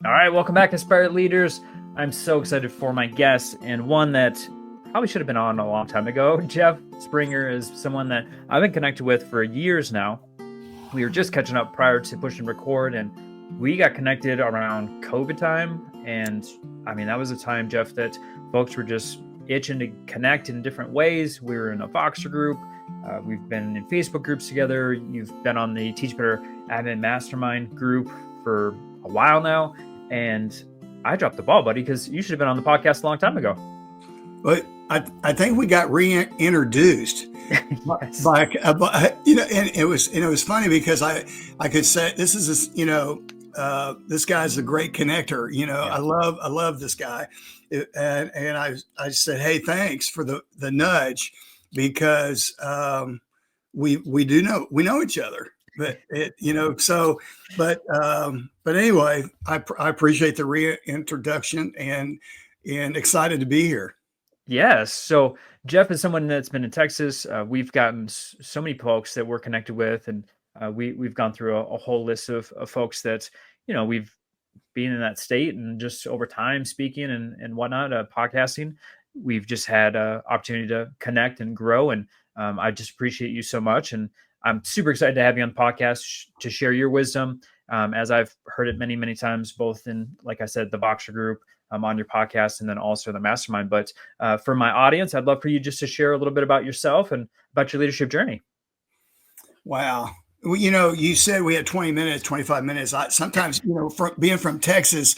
All right, welcome back, Inspired Leaders. I'm so excited for my guest, and one that probably should have been on a long time ago. Jeff Springer is someone that I've been connected with for years now. We were just catching up prior to pushing record, and we got connected around COVID time. And I mean, that was a time, Jeff, that folks were just itching to connect in different ways. We were in a Voxer group. We've been in Facebook groups together. You've been on the Teach Better Admin Mastermind group for a while now. And I dropped the ball, buddy, because you should have been on the podcast a long time ago. But I think we got reintroduced. Yes. by and it was funny because I could say this is this guy's a great connector. Yeah. I love this guy, and I said, hey, thanks for the nudge, because we know each other. But but anyway, I appreciate the reintroduction and excited to be here. Yes. So Jeff is someone that's been in Texas. We've gotten so many folks that we're connected with, and we've gone through a whole list of folks that we've been in that state, and just over time speaking and whatnot, podcasting. We've just had an opportunity to connect and grow, and I just appreciate you so much. And I'm super excited to have you on the podcast to share your wisdom, as I've heard it many, many times, both in, like I said, the Boxer group, on your podcast, and then also the mastermind. But for my audience, I'd love for you just to share a little bit about yourself and about your leadership journey. Wow. Well, you said we had 20 minutes, 25 minutes. Sometimes, being from Texas,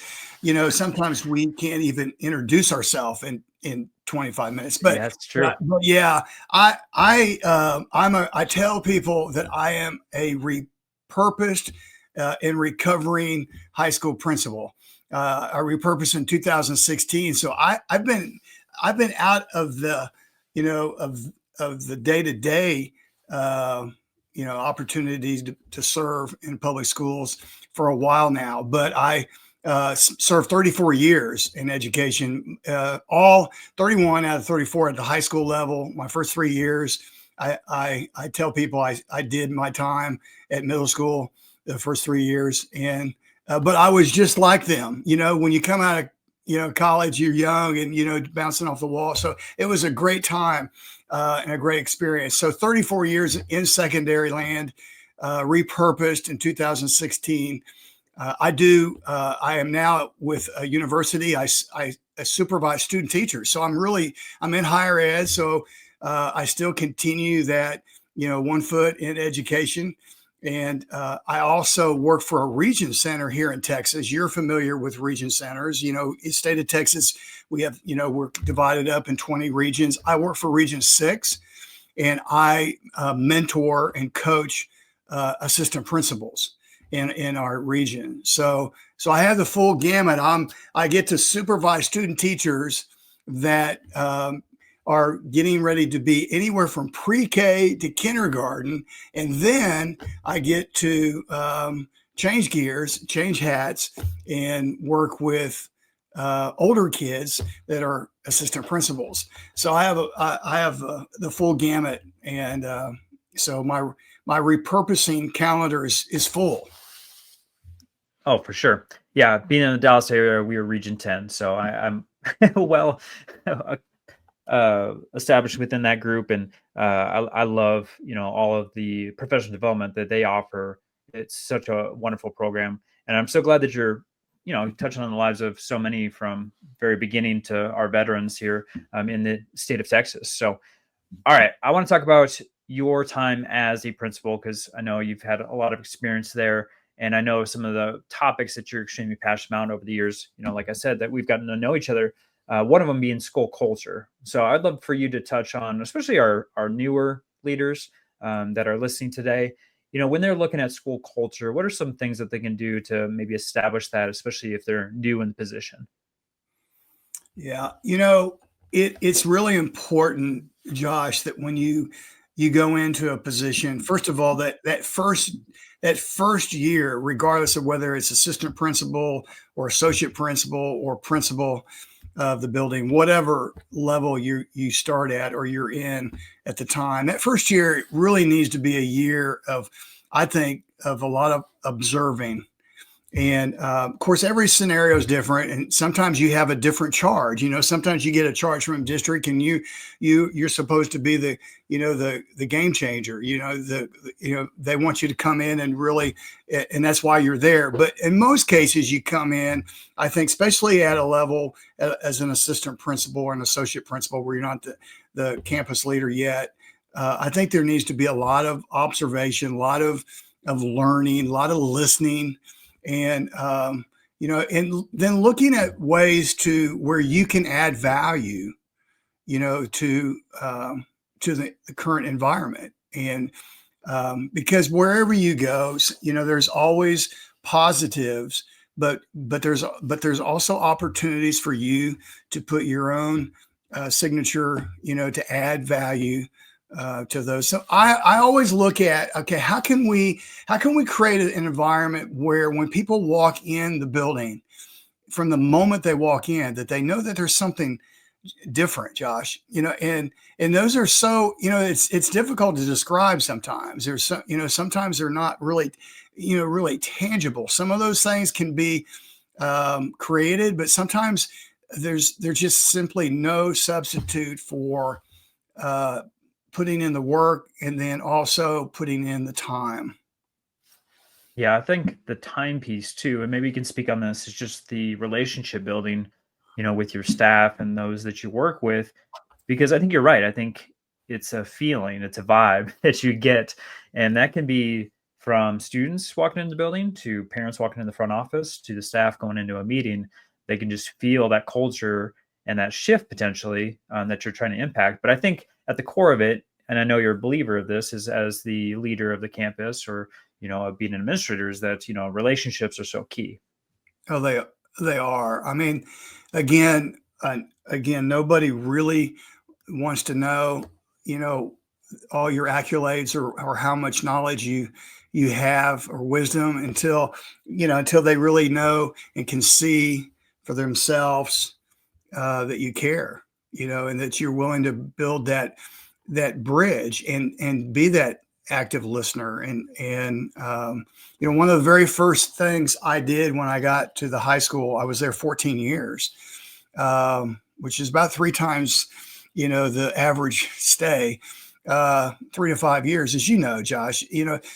sometimes we can't even introduce ourselves in 25 minutes. But yeah, that's true. But yeah, I tell people that I am a repurposed and recovering high school principal. I repurposed in 2016. So I've been out of the, of the day-to-day, opportunities to serve in public schools for a while now. But I served 34 years in education, all 31 out of 34 at the high school level. My first 3 years, I tell people I did my time at middle school the first 3 years. And but I was just like them. When you come out of college, you're young and bouncing off the wall. So it was a great time and a great experience. So 34 years in secondary land, repurposed in 2016. I am now with a university. I supervise student teachers. So I'm in higher ed. So I still continue that, 1 foot in education. And I also work for a region center here in Texas. You're familiar with region centers. State of Texas, we have, we're divided up in 20 regions. I work for Region 6, and I mentor and coach assistant principals in our region. So I have the full gamut. I get to supervise student teachers that are getting ready to be anywhere from pre-K to kindergarten. And then I get to change gears, change hats, and work with older kids that are assistant principals. So I have the full gamut. And so my repurposing calendar is full. Oh, for sure. Yeah. Being in the Dallas area, we were Region 10. So I'm well established within that group, and I love all of the professional development that they offer. It's such a wonderful program, and I'm so glad that you're touching on the lives of so many from very beginning to our veterans here in the state of Texas. So all right, I want to talk about your time as a principal, because I know you've had a lot of experience there, and I know some of the topics that you're extremely passionate about over the years. Like I said, that we've gotten to know each other. One of them being school culture. So I'd love for you to touch on, especially our newer leaders that are listening today. When they're looking at school culture, what are some things that they can do to maybe establish that, especially if they're new in the position? Yeah, it's really important, Josh, that when you go into a position, first of all, that first year, regardless of whether it's assistant principal or associate principal or principal of the building, whatever level you start at or you're in at the time, that first year really needs to be a year of, I think, of a lot of observing And of course, every scenario is different, and sometimes you have a different charge. Sometimes you get a charge from a district, and you're supposed to be the game changer. They want you to come in and really, and that's why you're there. But in most cases, you come in, I think, especially at a level as an assistant principal or an associate principal, where you're not the campus leader yet. I think there needs to be a lot of observation, a lot of learning, a lot of listening. And and then looking at ways to where you can add value, to the current environment. And because wherever you go, there's always positives, but there's also opportunities for you to put your own signature, to add value to those. So I always look at, okay, how can we create an environment where when people walk in the building, from the moment they walk in, that they know that there's something different, Josh, and those are so, it's difficult to describe sometimes. There's some, sometimes they're not really, really tangible. Some of those things can be created, but sometimes there's just simply no substitute for putting in the work and then also putting in the time. Yeah, I think the time piece too, and maybe you can speak on this, is just the relationship building, with your staff and those that you work with, because I think you're right. I think it's a feeling, it's a vibe that you get, and that can be from students walking in the building to parents walking in the front office to the staff going into a meeting. They can just feel that culture and that shift potentially that you're trying to impact. But I think at the core of it, and I know you're a believer of this, is as the leader of the campus or being an administrator, is that relationships are so key. Oh, they are. I mean, again, nobody really wants to know, all your accolades or how much knowledge you have or wisdom until they really know and can see for themselves that you care, and that you're willing to build that bridge and be that active listener. And one of the very first things I did when I got to the high school, I was there 14 years, which is about 3 times, the average stay, 3 to 5 years, as you know, Josh.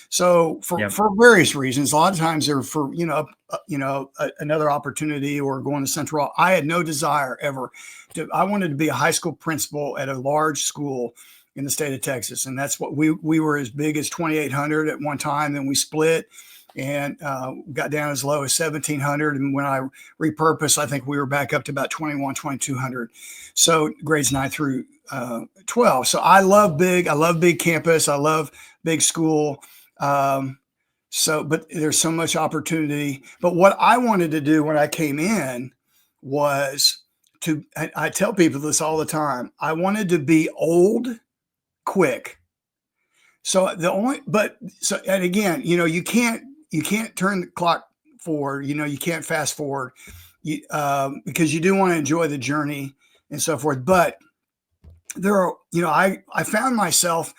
So for Yep. for various reasons, a lot of times they're for another opportunity or going to Central. I had no desire ever I wanted to be a high school principal at a large school in the state of Texas, and that's what we were as big as 2,800 at one time. Then we split and got down as low as 1,700. And when I repurposed, I think we were back up to about 2,200. So grades 9 through 12. So I love big campus. I love big school. But there's so much opportunity. But what I wanted to do when I came in was I tell people this all the time. I wanted to be old quick. So and again, you can't turn the clock forward. You can't fast forward, because you do want to enjoy the journey and so forth. But there are, I found myself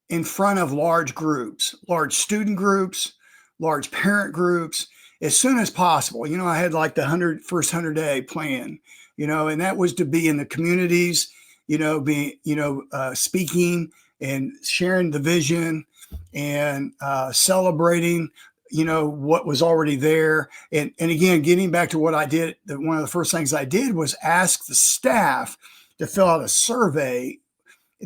in front of large groups, large student groups, large parent groups, as soon as possible. I had like the first 100-day plan, and that was to be in the communities, being, speaking and sharing the vision and celebrating, what was already there. And again, getting back to what I did, one of the first things I did was ask the staff to fill out a survey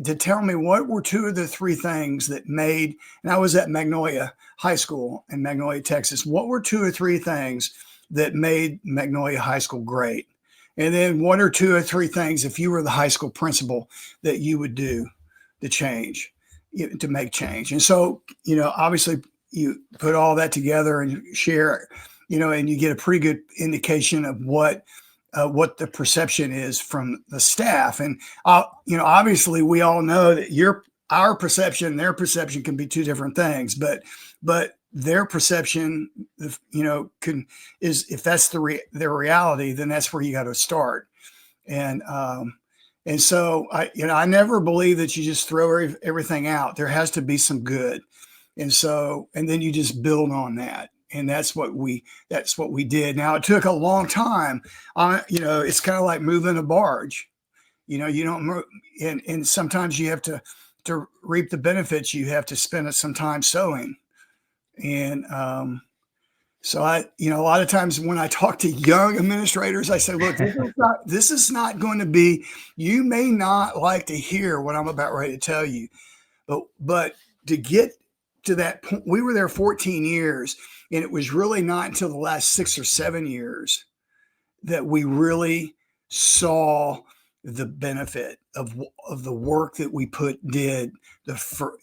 to tell me what were 2 of the 3 things that made, and I was at Magnolia High School in Magnolia, Texas. What were 2 or 3 things that made Magnolia High School great? And then what are 2 or 3 things, if you were the high school principal, that you would do to make change? And so, obviously you put all that together and share, and you get a pretty good indication of what the perception is from the staff. And, obviously we all know that our perception, their perception can be 2 different things, but their perception, if that's their reality, then that's where you got to start. And so I never believe that you just throw everything out. There has to be some good. And then you just build on that. And that's what we did. Now it took a long time. It's kind of like moving a barge. You don't move, and sometimes you have to reap the benefits. You have to spend some time sowing. And so a lot of times when I talk to young administrators, I say, look, this is not going to be, you may not like to hear what I'm about ready to tell you, but to get to that point, we were there 14 years, and it was really not until the last 6 or 7 years that we really saw the benefit of the work that we did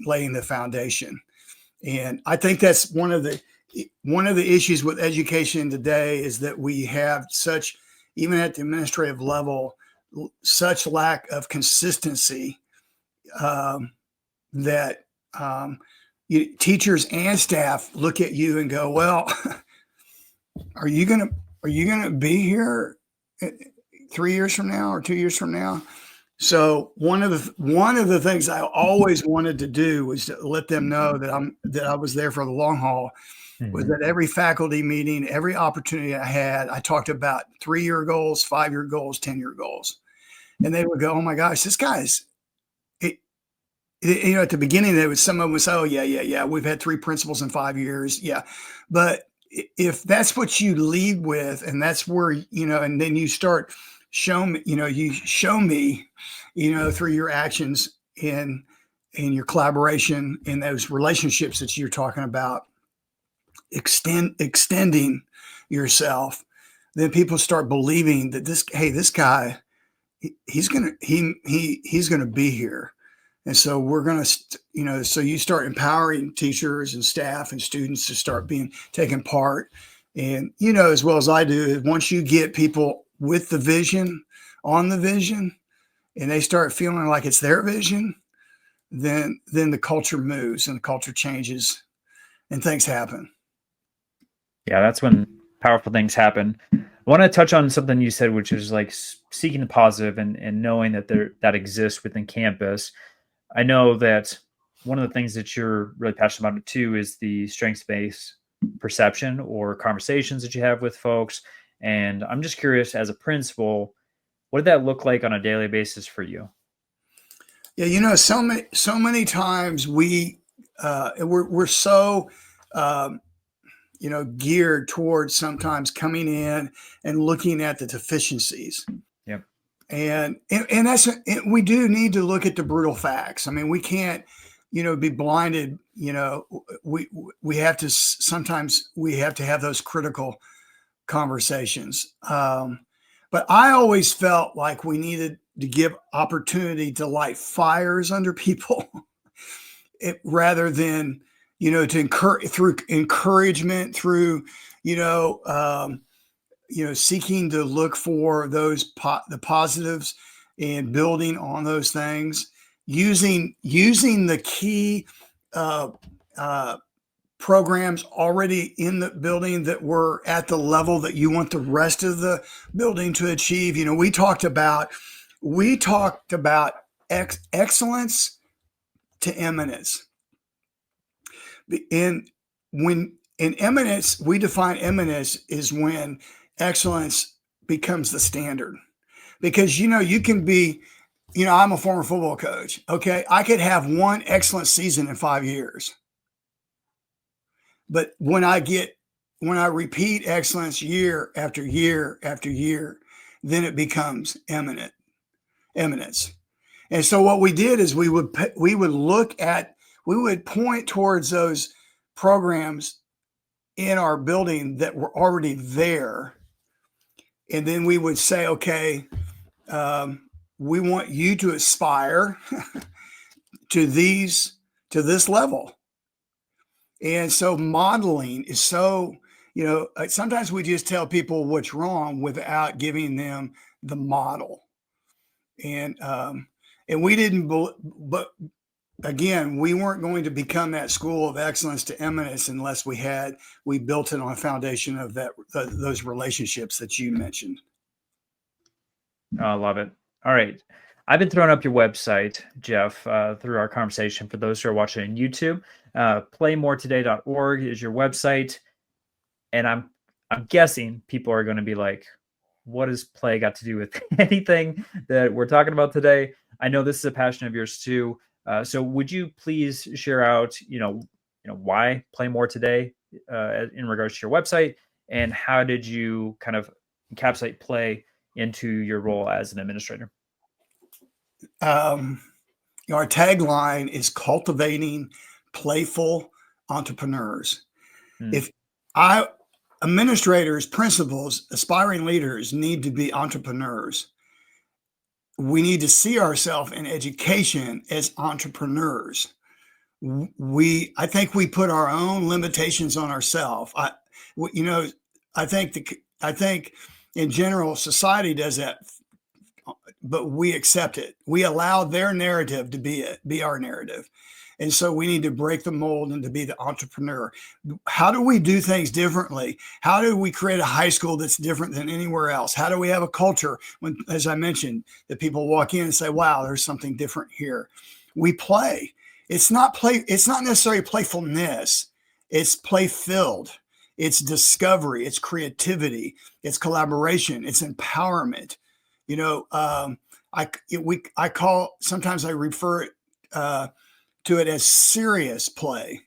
laying the foundation. And I think that's one of the issues with education today is that we have such, even at the administrative level, such lack of consistency that teachers and staff look at you and go, well, are you gonna be here 3 years from now or 2 years from now? So one of the things I always wanted to do was to let them know that I was there for the long haul. Was that every faculty meeting, every opportunity I had, I talked about 3-year goals, 5-year goals, 10-year goals, and they would go, "Oh my gosh, this guy's." At the beginning, some of them would say, "Oh yeah, we've had 3 principals in 5 years, yeah," but if that's what you lead with, and that's where and then you start show me, through your actions in your collaboration in those relationships that you're talking about, extending yourself, then people start believing that this guy, he's gonna be here. And so we're gonna, so you start empowering teachers and staff and students to start taking part. And as well as I do, once you get people with the vision, on the vision, and they start feeling like it's their vision, then the culture moves and the culture changes and things happen. Yeah, that's when powerful things happen. I want to touch on something you said, which is like seeking the positive and knowing that that exists within campus. I know that one of the things that you're really passionate about too is the strengths-based perception or conversations that you have with folks. And I'm just curious, as a principal, what did that look like on a daily basis for you? Yeah, so many times we're so geared towards sometimes coming in and looking at the deficiencies. Yep. And we do need to look at the brutal facts. I mean, we can't, be blinded. We have to sometimes have those critical conversations. But I always felt like we needed to give opportunity to light fires under people, rather than to encourage through encouragement, through seeking to look for the positives and building on those things, using the key programs already in the building that were at the level that you want the rest of the building to achieve. We talked about excellence to eminence. In eminence, we define eminence is when excellence becomes the standard. Because you can be, I'm a former football coach. Okay, I could have one excellent season in 5 years, but when I repeat excellence year after year after year, then it becomes eminence. And so what we did is we would point towards those programs in our building that were already there. And then we would say, okay, we want you to aspire to this level. And so modeling is so, sometimes we just tell people what's wrong without giving them the model. And we didn't, but again, we weren't going to become that school of excellence to eminence unless we built it on a foundation of those relationships that you mentioned. Oh, I love it. All right. I've been throwing up your website, Jeff, through our conversation. For those who are watching on YouTube, playmoretoday.org is your website. And I'm guessing people are going to be like, what does play got to do with anything that we're talking about today? I know this is a passion of yours too. So would you please share out, why play more today in regards to your website, and how did you kind of encapsulate play into your role as an administrator? Um, our tagline is cultivating playful entrepreneurs. Mm, If I Administrators, principals, aspiring leaders need to be entrepreneurs. We need to see ourselves in education as entrepreneurs. I think we put our own limitations on ourselves. You know, I think in general society does that, but we accept it. We allow their narrative to be our narrative. And so we need to break the mold and to be the entrepreneur. How do we do things differently? How do we create a high school that's different than anywhere else? How do we have a culture when, as I mentioned, that people walk in and say, wow, there's something different here? We play. It's not necessarily playfulness. It's play filled. It's discovery. It's creativity. It's collaboration. It's empowerment. You know, I call, sometimes I refer to it as serious play.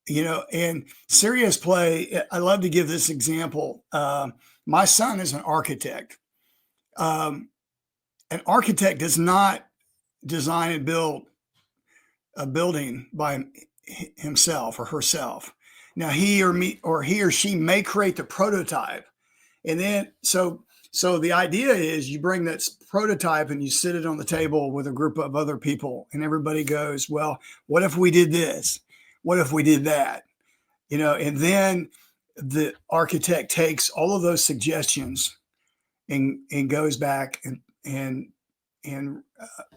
And serious play, I love to give this example. My son is an architect. Um, an architect does not design and build a building by himself or herself. Now he or she may create the prototype, and then so the idea is you bring that prototype and you sit it on the table with a group of other people, and everybody goes, well, what if we did this? What if we did that? And then the architect takes all of those suggestions and goes back and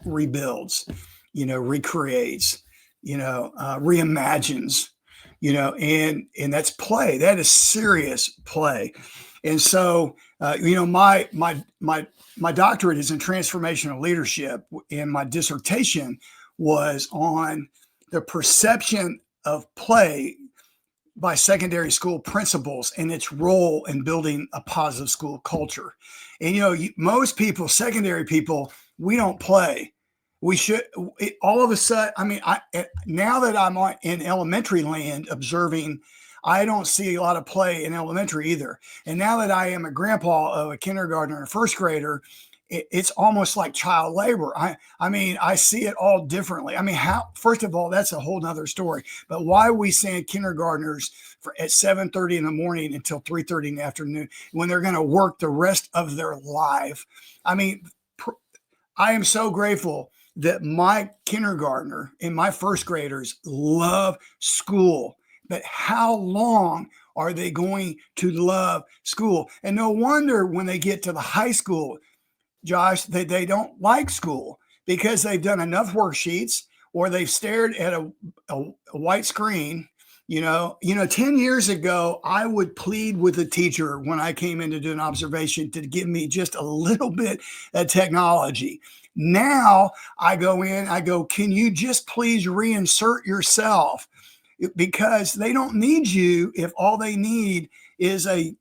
rebuilds, recreates, reimagines, and that's play. That is serious play. And so, my doctorate is in transformational leadership, and my dissertation was on the perception of play by secondary school principals and its role in building a positive school culture. And most people, secondary people, we don't play. We should. All of a sudden, I mean, now that I'm in elementary land observing, I don't see a lot of play in elementary either. And now that I am a grandpa of a kindergartner and a first grader, it's almost like child labor. I mean, I see it all differently. I mean, first of all, that's a whole nother story. But why we send kindergartners at 7:30 in the morning until 3:30 in the afternoon when they're going to work the rest of their life? I mean, I am so grateful that my kindergartner and my first graders love school. But how long are they going to love school? And no wonder when they get to the high school, Josh, they don't like school because they've done enough worksheets or they've stared at a white screen. 10 years ago, I would plead with the teacher when I came in to do an observation to give me just a little bit of technology. Now I go, can you just please reinsert yourself? Because they don't need you if all they need is a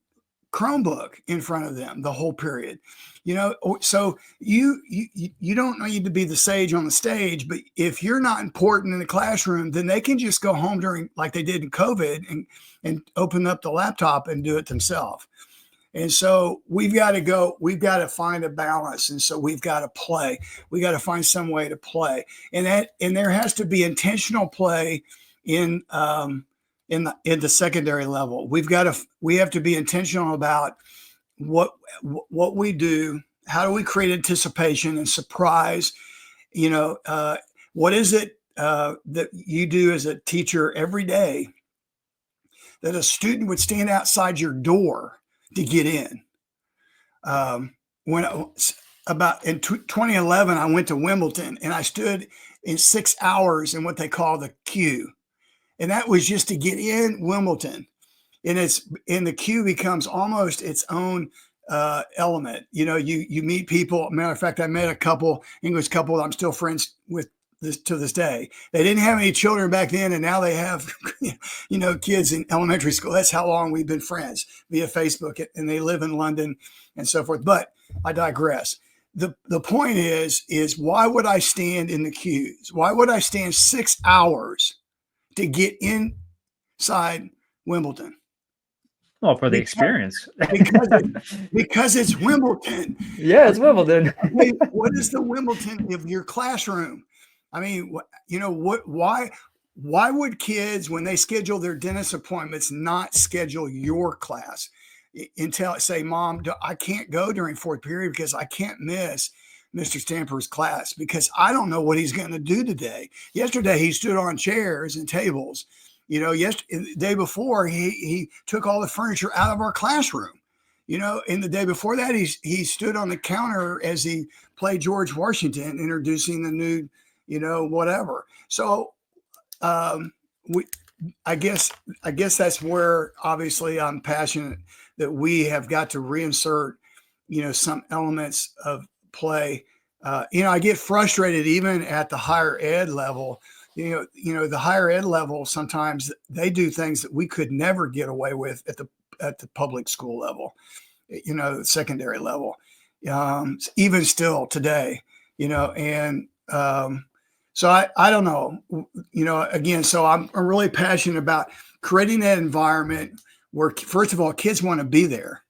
Chromebook in front of them the whole period. So you don't need to be the sage on the stage, but if you're not important in the classroom, then they can just go home during, like they did in COVID, and open up the laptop and do it themselves. And so we've got to find a balance. And so we've got to play. We got to find some way to play. And there has to be intentional play in the secondary level. We have to be intentional about what we do. How do we create anticipation and surprise? What is it that you do as a teacher every day that a student would stand outside your door to get in? In 2011, I went to Wimbledon and I stood in 6 hours in what they call the queue. And that was just to get in Wimbledon. And the queue becomes almost its own element. You meet people. Matter of fact, I met a English couple that I'm still friends with to this day. They didn't have any children back then, and now they have, kids in elementary school. That's how long we've been friends via Facebook, and they live in London and so forth. But I digress. The point is why would I stand in the queues? Why would I stand 6 hours to get inside Wimbledon? Well, for the experience. because it's Wimbledon. Yeah, it's Wimbledon. What is the Wimbledon of your classroom? I mean, why would kids, when they schedule their dentist appointments, not schedule your class? Until say, Mom, I can't go during fourth period because I can't miss Mr. Stamper's class because I don't know what he's going to do today. Yesterday, he stood on chairs and tables. The day before, he took all the furniture out of our classroom. And the day before that, he stood on the counter as he played George Washington, introducing the new, whatever. So I guess that's where obviously I'm passionate that we have got to reinsert, some elements of play. I get frustrated even at the higher ed level. The higher ed level, sometimes they do things that we could never get away with at the public school level, secondary level, even still today, and so I don't know, again, so I'm really passionate about creating that environment where, first of all, kids want to be there.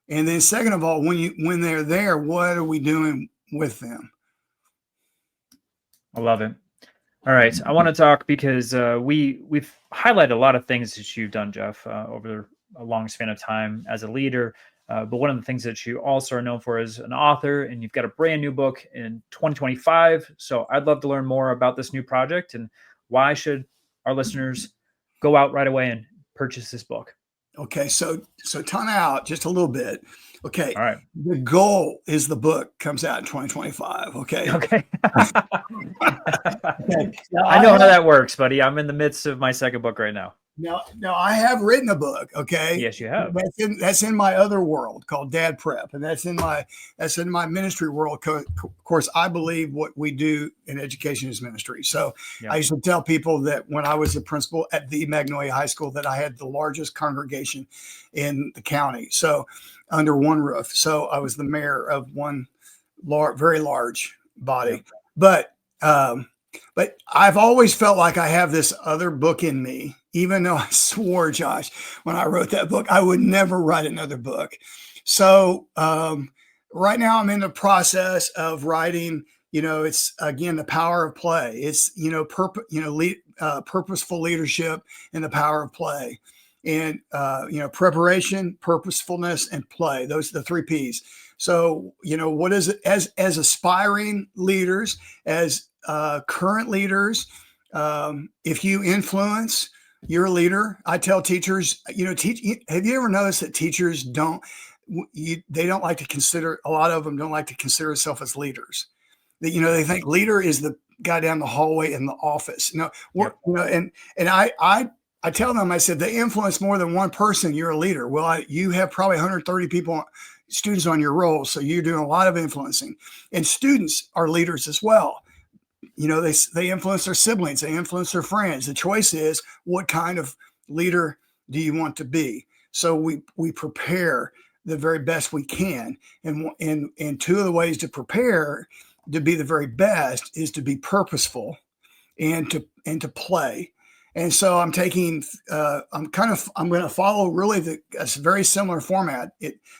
And then second of all, when they're there, what are we doing with them? I love it. All right. I want to talk because we've highlighted a lot of things that you've done, Jeff, over a long span of time as a leader. But one of the things that you also are known for is an author, and you've got a brand new book in 2025. So I'd love to learn more about this new project and why should our listeners go out right away and purchase this book. Okay, so time out just a little bit. Okay, all right. The goal is the book comes out in 2025. Okay. Okay. I know how that works, buddy. I'm in the midst of my second book right now. Now I have written a book. Okay. Yes, you have. That's in my other world called Dad Prep, and that's in my ministry world. Of course, I believe what we do in education is ministry. So I used to tell people that when I was the principal at the Magnolia High School, that I had the largest congregation in the county. So under one roof. So I was the mayor of one very large body, but I've always felt like I have this other book in me, even though I swore, Josh, when I wrote that book, I would never write another book. So right now I'm in the process of writing, it's again, the power of play. It's, purposeful leadership and the power of play, and, preparation, purposefulness, and play. Those are the 3 Ps. So, what is it as aspiring leaders, as current leaders, if you influence, you're a leader. I tell teachers, have you ever noticed that teachers they don't like to consider, a lot of them don't like to consider themselves as leaders. That, they think leader is the guy down the hallway in the office. And I tell them, I said, they influence more than one person, you're a leader. Well, you have probably 130 students on your roll. So you're doing a lot of influencing, and students are leaders as well. They influence their siblings, they influence their friends. The choice is, what kind of leader do you want to be? So we prepare the very best we can. And 2 of the ways to prepare to be the very best is to be purposeful and to play. And so I'm taking, I'm going to follow really a very similar format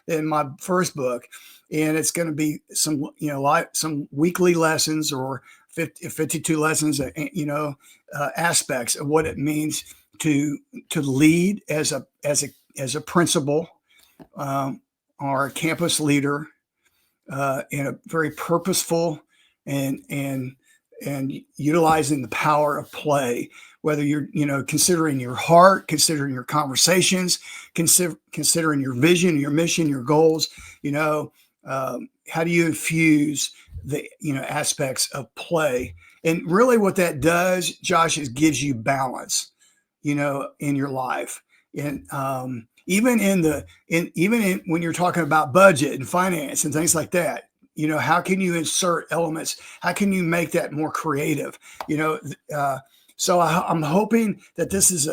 in my first book. And it's going to be some weekly lessons or 52 lessons, aspects of what it means to lead as a principal, or a campus leader, in a very purposeful and utilizing the power of play, whether you're, considering your heart, considering your conversations, considering your vision, your mission, your goals, how do you infuse the, aspects of play? And really what that does, Josh, is gives you balance, in your life. And, even when you're talking about budget and finance and things like that, how can you insert elements? How can you make that more creative? So I'm hoping that this is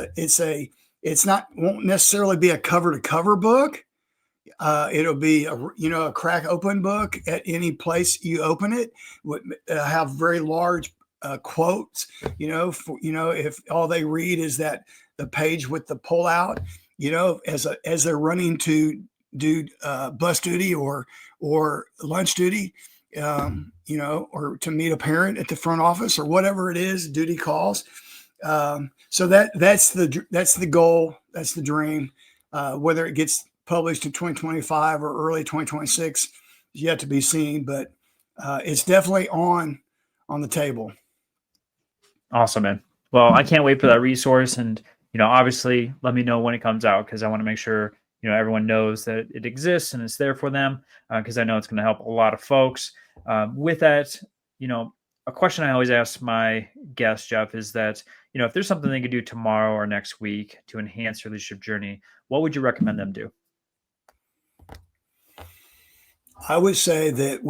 won't necessarily be a cover to cover book. It'll be a crack open book at any place you open it. Would have very large quotes. If all they read is that the page with the pull out, as they're running to do bus duty or lunch duty, or to meet a parent at the front office or whatever it is, duty calls. So that's the goal. That's the dream. Whether it gets published in 2025 or early 2026 is yet to be seen, but it's definitely on the table. Awesome, man. Well, I can't wait for that resource, and obviously, let me know when it comes out, because I want to make sure everyone knows that it exists and it's there for them, because I know it's going to help a lot of folks. With that, a question I always ask my guests, Jeff, is that if there's something they could do tomorrow or next week to enhance their leadership journey, what would you recommend them do? I would say that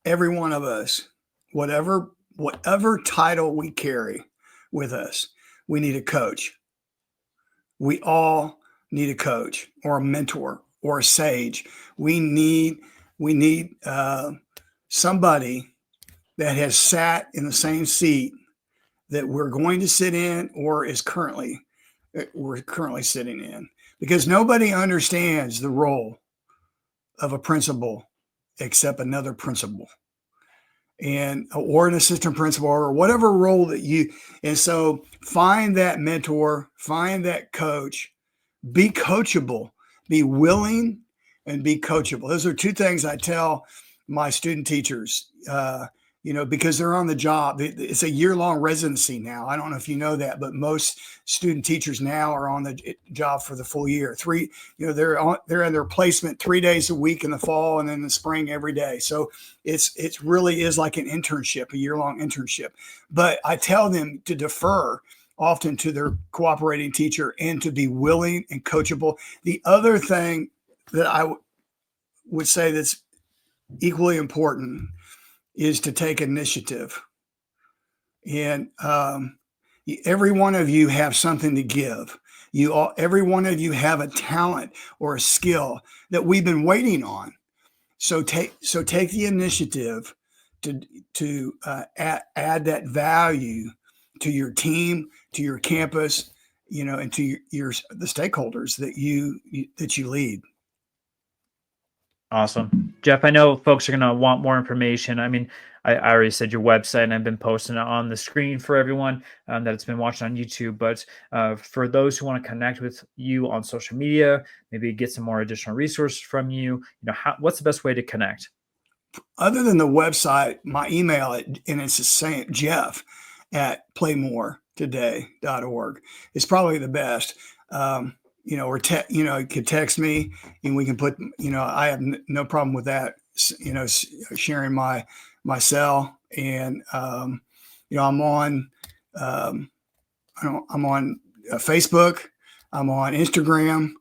every one of us, whatever title we carry with us, we need a coach. We all need a coach or a mentor or a sage. We need somebody that has sat in the same seat that we're going to sit in or we're currently sitting in, because nobody understands the role of a principal except another principal, or an assistant principal, or whatever role and so find that mentor, find that coach, be coachable, be willing and be coachable. Those are two things I tell my student teachers, because they're on the job. It's a year-long residency now. I don't know if you know that, but most student teachers now are on the job for the full year. They're in their placement 3 days a week in the fall, and then in the spring every day. So it really is like an internship, a year-long internship. But I tell them to defer often to their cooperating teacher and to be willing and coachable. The other thing that I would say that's equally important is to take initiative. And every one of you have something to give. Every one of you have a talent or a skill that we've been waiting on. So take the initiative to add that value to your team, to your campus, and to the stakeholders that you lead. Awesome. Jeff, I know folks are going to want more information. I mean, I already said your website, and I've been posting it on the screen for everyone that's been watching on YouTube. But for those who want to connect with you on social media, maybe get some more additional resources from you, what's the best way to connect? Other than the website, my email, and it's the same, jeff@playmoreToday.org. It's probably the best. Or you could text me, and we can put, I have no problem with that, sharing my cell. And, I'm on, I'm on Facebook, I'm on Instagram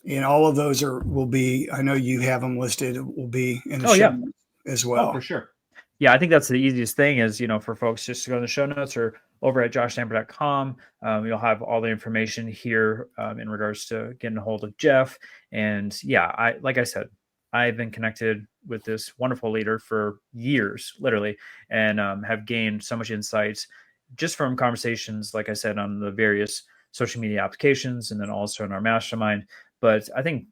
and all of those will be, I know you have them listed, will be in the show notes as well. Oh, for sure. Yeah, I think that's the easiest thing is, for folks just to go to the show notes or over at joshstamper.com. You'll have all the information here in regards to getting a hold of Jeff. And yeah, like I said, I've been connected with this wonderful leader for years, literally, and have gained so much insight just from conversations, like I said, on the various social media applications, and then also in our mastermind. But I think,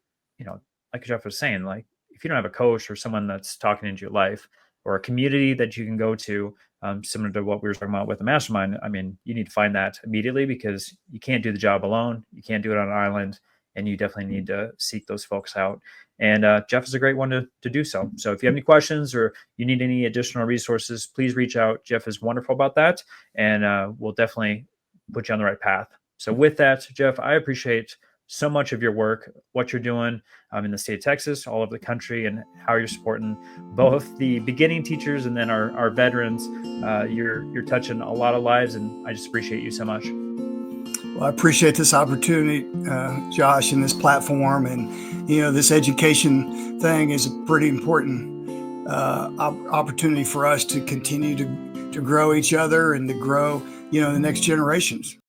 like Jeff was saying, like, if you don't have a coach or someone that's talking into your life, or a community that you can go to, similar to what we were talking about with the mastermind, I mean, you need to find that immediately, because you can't do the job alone. You can't do it on an island, and you definitely need to seek those folks out. And Jeff is a great one to do so. So if you have any questions or you need any additional resources, please reach out. Jeff is wonderful about that, and we'll definitely put you on the right path. So with that, Jeff, I appreciate so much of your work, what you're doing in the state of Texas, all over the country, and how you're supporting both the beginning teachers and then our veterans. You're touching a lot of lives, and I just appreciate you so much. Well, I appreciate this opportunity, Josh, and this platform. And, this education thing is a pretty important opportunity for us to continue to grow each other and to grow, the next generations.